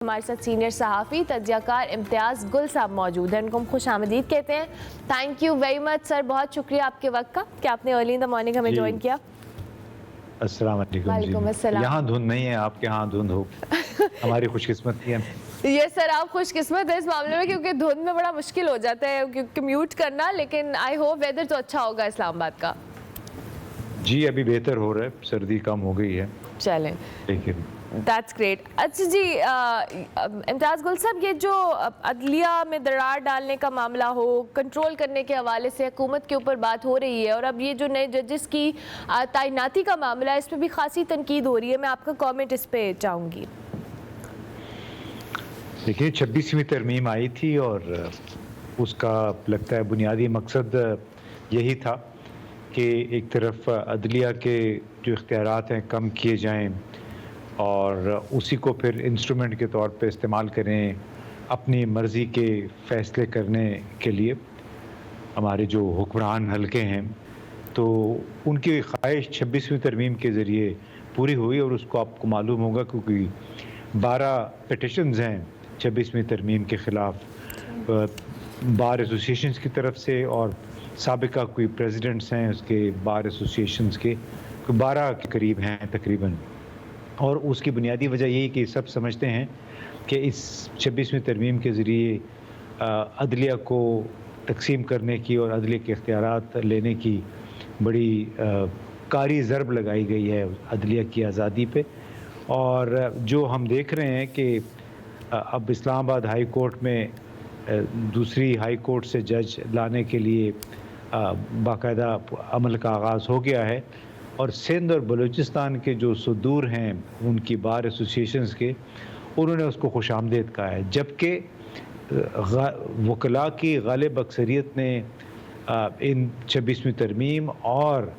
हमारे साथ सीनियर सहाफ़ी तज्ज़ियाकार इम्तियाज़ गुल साहब मौजूद हैं, उनको हम खुश आमदीद कहते हैं। Thank you very much sir, बहुत शुक्रिया आपके वक्त का कि आपने अर्ली इन द मॉर्निंग हमें ज्वाइन किया। अस्सलाम वालेकुम जी। यहाँ धुंध नहीं है, आपके यहाँ धुंध हो। हमारी खुशकिस्मती है। ये सर आप खुशकिस्मत है इस मामले में, क्योंकि धुंध में बड़ा मुश्किल हो जाता है कम्यूट करना, लेकिन आई होप वेदर तो अच्छा होगा इस्लामाबाद का। जी अभी बेहतर हो रहा है, सर्दी कम हो गई है। चलें, लेकिन दैट्स ग्रेट। अच्छा जी इम्तियाज़ गुल साहब, ये जो अदलिया में दरार डालने का मामला हो, कंट्रोल करने के हवाले से हुकूमत के ऊपर बात हो रही है, और अब ये जो नए जजेस की तैनाती का मामला है, इस पर भी खासी तनकीद हो रही है। मैं आपका कमेंट इस पे चाहूँगी। देखिए 26वीं तरमीम आई थी और उसका लगता है बुनियादी मकसद यही था कि एक तरफ अदलिया के जो इख्तियारात हैं कम किए जाएँ और उसी को फिर इंस्ट्रूमेंट के तौर पे इस्तेमाल करें अपनी मर्ज़ी के फ़ैसले करने के लिए। हमारे जो हुक्मरान हलके हैं तो उनकी ख्वाहिश 26वीं तरमीम के ज़रिए पूरी हुई, और उसको आपको मालूम होगा क्योंकि 12 पिटिशन्स हैं 26वीं तरमीम के ख़िलाफ़ बार एसोसिएशंस की तरफ से, और साबिका कोई प्रेसिडेंट्स हैं उसके बार एसोसिएशंस के 12 के करीब हैं तकरीबन। और उसकी बुनियादी वजह यही कि सब समझते हैं कि इस 26वीं तरमीम के ज़रिए अदलिया को तकसीम करने की और अदलिया के इख्तियारात लेने की बड़ी कारी ज़रब लगाई गई है अदलिया की आज़ादी पे। और जो हम देख रहे हैं कि अब इस्लामाबाद हाई कोर्ट में दूसरी हाई कोर्ट से जज लाने के लिए बाकायदा अमल का आगाज़ हो गया है, और सिंध और बलूचिस्तान के जो सदूर हैं उनकी बार एसोसिएशंस के, उन्होंने उसको खुशामदीद कहा है, जबकि वकला की गालिब अक्सरियत ने इन 26वीं तरमीम और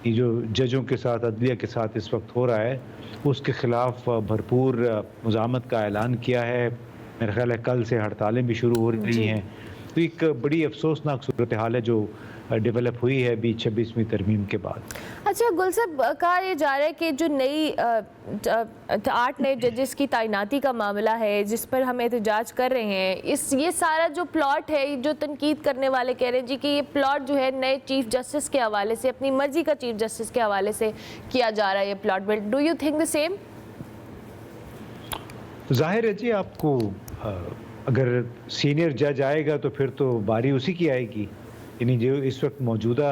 ये जो जजों के साथ अदलिया के साथ इस वक्त हो रहा है उसके ख़िलाफ़ भरपूर मुज़ामत का ऐलान किया है। मेरा ख़्याल है कल से हड़तालें भी शुरू हो रही हैं। तो एक बड़ी अफसोसनाक सूरत हाल है जो डेवलप हुई है अभी 26वीं तरमीम के बाद। अच्छा गुल साहब, कहा यह जा रहा है कि जो नई 8 नए जजेस की तैनाती का मामला है जिस पर हम एहतजाज कर रहे हैं, ये सारा जो प्लॉट है, जो तनकीद करने वाले कह रहे हैं जी कि ये प्लॉट जो है नए चीफ जस्टिस के हवाले से, अपनी मर्जी का चीफ जस्टिस के हवाले से किया जा रहा है ये plot build. Do you think the same? जाहिर है जी, आपको अगर सीनियर जज आएगा तो फिर तो बारी उसी की आएगी। यानी जो इस वक्त मौजूदा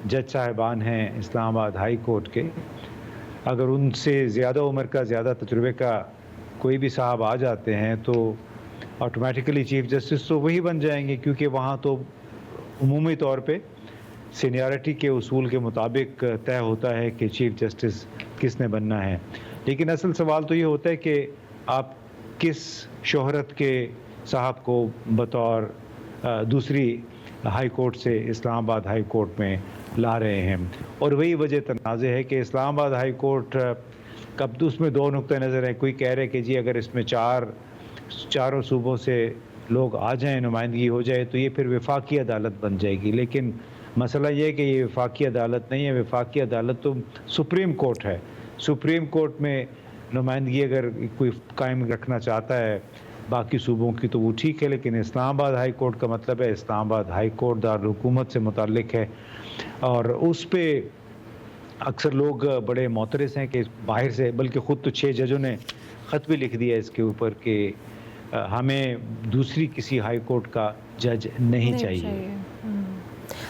जज साहिबान हैं इस्लामाबाद हाई कोर्ट के, अगर उनसे ज़्यादा उम्र का, ज़्यादा तजुर्बे का कोई भी साहब आ जाते हैं तो ऑटोमेटिकली चीफ़ जस्टिस तो वही बन जाएंगे, क्योंकि वहाँ तो उमूमी तौर पे सीनियरिटी के उसूल के मुताबिक तय होता है कि चीफ़ जस्टिस किसने बनना है। लेकिन असल सवाल तो ये होता है कि आप किस शोहरत के साहब को बतौर दूसरी हाई कोर्ट से इस्लामाबाद हाई कोर्ट में ला रहे हैं। और वही वजह तनाज़े है कि इस्लामाबाद हाई कोर्ट कब तो उसमें 2 नुक्ते नज़र हैं। कोई कह रहे हैं कि जी अगर इसमें चारों सूबों से लोग आ जाएं, नुमाइंदगी हो जाए तो ये फिर वफाकी अदालत बन जाएगी। लेकिन मसला ये है कि ये वफाकी अदालत नहीं है। वफाकी अदालत तो सुप्रीम कोर्ट है। सुप्रीम कोर्ट में नुमाइंदगी अगर कोई कायम रखना चाहता है बाकी सूबों की तो वो ठीक है, लेकिन इस्लामाबाद हाई कोर्ट का मतलब है इस्लामाबाद हाई कोर्ट दारुल हुकूमत से मुताल्लिक है, और उस पे अक्सर लोग बड़े मोतरस हैं कि बाहर से, बल्कि ख़ुद तो 6 जजों ने ख़त भी लिख दिया इसके ऊपर कि हमें दूसरी किसी हाई कोर्ट का जज नहीं चाहिए।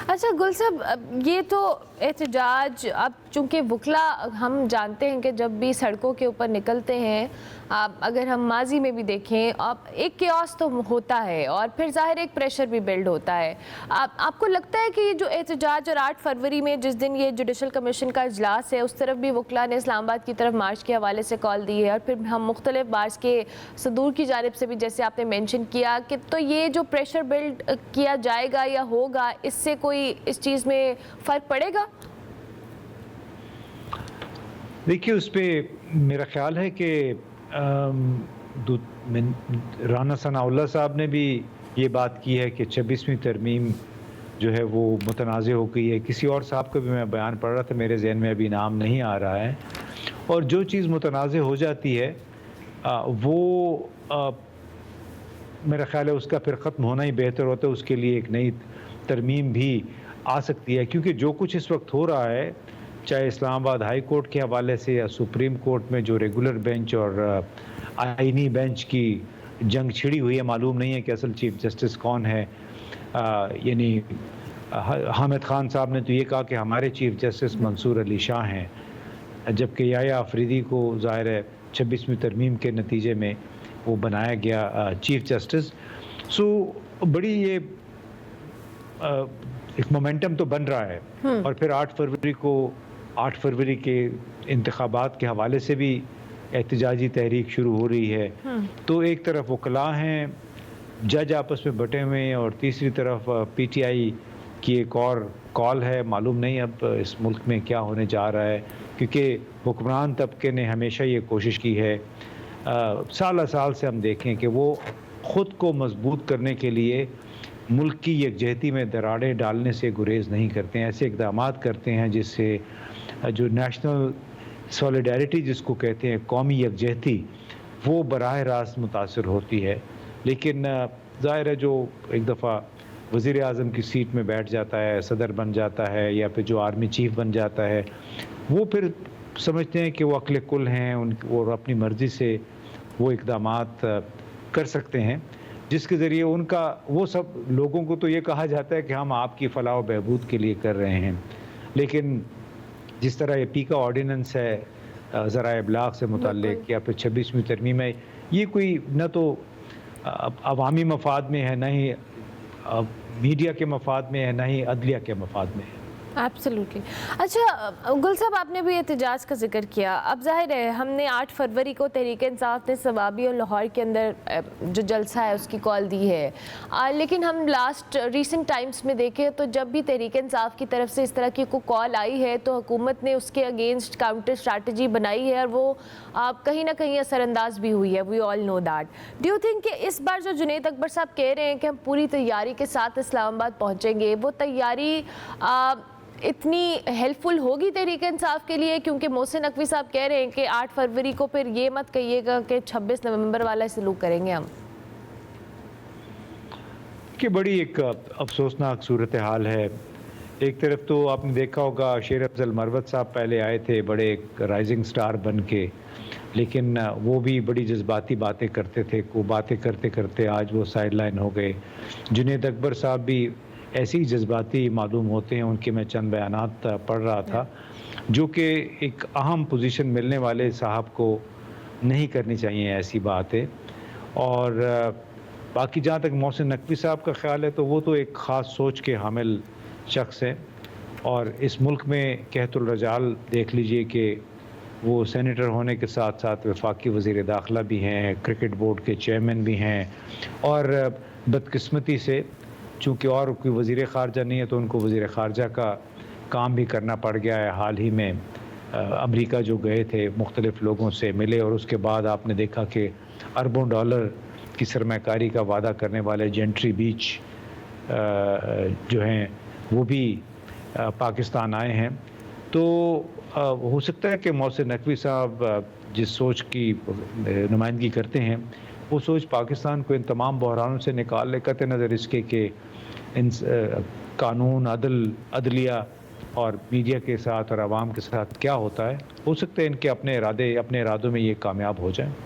अच्छा गुल साहब, ये तो एहतजाज, अब चूँकि वकला हम जानते हैं कि जब भी सड़कों के ऊपर निकलते हैं, अगर हम माजी में भी देखें, अब एक केओस तो होता है और फिर ज़ाहिर एक प्रेशर भी बिल्ड होता है। आपको लगता है कि ये जो एहतजाज, और 8 फरवरी में जिस दिन ये जुडिशल कमीशन का इजलास है उस तरफ भी वकला ने इस्लामाबाद की तरफ मार्च के हवाले से कॉल दी है, और फिर हम मुख्तलिफ बार्स के सदूर की जानिब से भी जैसे आपने मेंशन किया कि तो ये जो प्रेशर बिल्ड किया जाएगा या होगा, इससे कोई इस चीज़ में फ़र्क पड़ेगा? देखिए उस पर मेरा ख्याल है कि राना सनाउल्लाह साहब ने भी ये बात की है कि 26वीं तरमीम जो है वो मुतनाज़ हो गई है। किसी और साहब का भी मैं बयान पढ़ रहा था, मेरे जहन में अभी नाम नहीं आ रहा है। और जो चीज़ मुतनाज़ हो जाती है वो میرا خیال ہے اس کا پھر ختم ہونا ہی بہتر ہوتا ہے، اس کے لیے ایک نئی ترمیم بھی آ سکتی ہے، کیونکہ جو کچھ اس وقت ہو رہا ہے چاہے اسلام آباد ہائی کورٹ کے حوالے سے یا سپریم کورٹ میں جو ریگولر بینچ اور آئینی بینچ کی جنگ چھڑی ہوئی ہے، معلوم نہیں ہے کہ اصل چیف جسٹس کون ہے. یعنی حامد خان صاحب نے تو یہ کہا کہ ہمارے چیف جسٹس منصور علی شاہ ہیں، جبکہ یحییٰ آفریدی کو ظاہر ہے 26ویں ترمیم کے نتیجے میں وہ بنایا گیا چیف جسٹس. سو بڑی یہ ایک مومنٹم تو بن رہا ہے. اور پھر 8 فروری کے انتخابات کے حوالے سے بھی احتجاجی تحریک شروع ہو رہی ہے. تو ایک طرف وکلاء ہیں، جج آپس میں بٹے ہوئے ہیں، اور تیسری طرف پی ٹی آئی کی ایک اور کال ہے. معلوم نہیں اب اس ملک میں کیا ہونے جا رہا ہے، کیونکہ حکمران طبقے نے ہمیشہ یہ کوشش کی ہے، سالہ سال سے ہم دیکھیں کہ وہ خود کو مضبوط کرنے کے لیے ملک کی یکجہتی میں دراڑیں ڈالنے سے گریز نہیں کرتے ہیں. ایسے اقدامات کرتے ہیں جس سے جو نیشنل سولیڈیرٹی جس کو کہتے ہیں، قومی یکجہتی، وہ براہ راست متاثر ہوتی ہے. لیکن ظاہر ہے جو ایک دفعہ وزیر اعظم کی سیٹ میں بیٹھ جاتا ہے، صدر بن جاتا ہے، یا پھر جو آرمی چیف بن جاتا ہے، وہ پھر سمجھتے ہیں کہ وہ عقل کل ہیں اور اپنی مرضی سے وہ اقدامات کر سکتے ہیں، جس کے ذریعے ان کا وہ سب لوگوں کو تو یہ کہا جاتا ہے کہ ہم آپ کی فلاح و بہبود کے لیے کر رہے ہیں. لیکن جس طرح یہ پی کا آرڈیننس ہے ذرائع ابلاغ سے متعلق، یا پھر 26ویں ترمیم ہے، یہ کوئی نہ تو عوامی مفاد میں ہے، نہ ہی میڈیا کے مفاد میں ہے، نہ ہی عدلیہ کے مفاد میں ہے. ایبسلیوٹلی. اچھا گل صاحب، آپ نے بھی احتجاج کا ذکر کیا. اب ظاہر ہے ہم نے 8 فروری کو تحریک انصاف نے ثوابی اور لاہور کے اندر جو جلسہ ہے اس کی کال دی ہے، لیکن ہم ریسنٹ ٹائمز میں دیکھیں تو جب بھی تحریک انصاف کی طرف سے اس طرح کی کوئی کال آئی ہے تو حکومت نے اس کے اگینسٹ کاؤنٹر اسٹریٹجی بنائی ہے، اور وہ کہیں نہ کہیں اثر انداز بھی ہوئی ہے. We all know that. Do you think کہ اس بار جو جنید اکبر صاحب کہہ رہے ہیں کہ ہم پوری تیاری کے ساتھ اسلام آباد پہنچیں گے، وہ تیاری اتنی ہیلپ فل ہوگی تحریک انصاف کے لیے؟ کیونکہ محسن نقوی صاحب کہہ رہے ہیں کہ 8 فروری کو پھر یہ مت کہیے گا کہ 26 نومبر والا سلوک کریں گے ہم. کہ بڑی ایک افسوسناک صورتحال ہے. ایک طرف تو آپ نے دیکھا ہوگا شیر افضل مروت صاحب پہلے آئے تھے بڑے ایک رائزنگ سٹار بن کے، لیکن وہ بھی بڑی جذباتی باتیں کرتے تھے. وہ باتیں کرتے کرتے آج وہ سائیڈ لائن ہو گئے. جنید اکبر صاحب بھی ایسی جذباتی معلوم ہوتے ہیں. ان کے میں چند بیانات پڑھ رہا تھا جو کہ ایک اہم پوزیشن ملنے والے صاحب کو نہیں کرنی چاہیے ایسی باتیں. اور باقی جہاں تک محسن نقوی صاحب کا خیال ہے تو وہ تو ایک خاص سوچ کے حامل شخص ہے، اور اس ملک میں قحط الرجال دیکھ لیجئے کہ وہ سینیٹر ہونے کے ساتھ ساتھ وفاقی وزیر داخلہ بھی ہیں، کرکٹ بورڈ کے چیئرمین بھی ہیں، اور بدقسمتی سے چونکہ اور کوئی وزیر خارجہ نہیں ہے تو ان کو وزیر خارجہ کا کام بھی کرنا پڑ گیا ہے. حال ہی میں امریکہ جو گئے تھے مختلف لوگوں سے ملے، اور اس کے بعد آپ نے دیکھا کہ اربوں ڈالر کی سرمایہ کاری کا وعدہ کرنے والے جینٹری بیچ جو ہیں وہ بھی پاکستان آئے ہیں. تو ہو سکتا ہے کہ محسن نقوی صاحب جس سوچ کی نمائندگی کرتے ہیں وہ سوچ پاکستان کو ان تمام بحرانوں سے نکال لے، قطع نظر اس کے کہ ان قانون، عدلیہ اور میڈیا کے ساتھ اور عوام کے ساتھ کیا ہوتا ہے. ہو سکتا ہے ان کے اپنے ارادوں میں یہ کامیاب ہو جائیں.